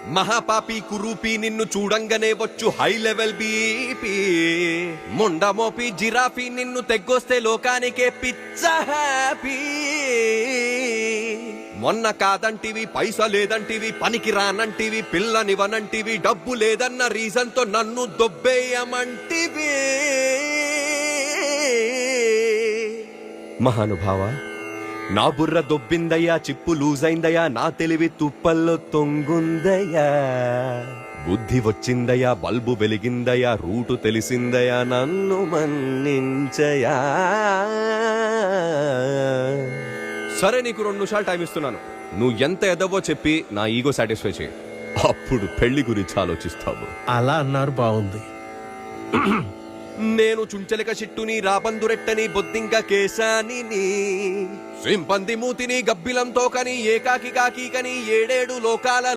మహాపాపి కురూపి నిన్ను చూడంగానే వచ్చు హై లెవెల్ బీపీ. ముండమోపి జిరాఫీ నిన్ను తెగ్గొస్తే లోకానికే పిచ్చ హ్యాపీ. మొన్న కాదంటివి, పైసా లేదంటివి, పనికి రానంటివి, పిల్లనివనంటివి, డబ్బు లేదన్న రీజన్ తో నన్ను దొబ్బేయమంటివి. మహానుభావ, నా బుర్ర దొబ్బిందయ్యా, చిప్పు లూజ్ అయిందయ్యా, నా తెలివి తుప్పల్లో తొంగుందయ్యా. బుద్ధి వచ్చిందయ్యా, బల్బు వెలిగిందయ్యా, రూటు తెలిసిందయ్యా, నన్ను మన్నించయా. సరే, నీకు 2 నిమిషాలు టైం ఇస్తున్నాను. నువ్వు ఎంత ఎదవో చెప్పి నా ఈగో సాటిస్ఫై చేయి. అప్పుడు పెళ్లి గురించి ఆలోచిస్తావు. అలా అన్నారు, బాగుంది. నేను చుంచలిక చిట్టుని, రాబందురెట్టని, బొద్దింక కేశాని, సింపంది మూతిని, గబ్బిలంతో కని, ఏకాకి కాకి కని, 7 లోకాల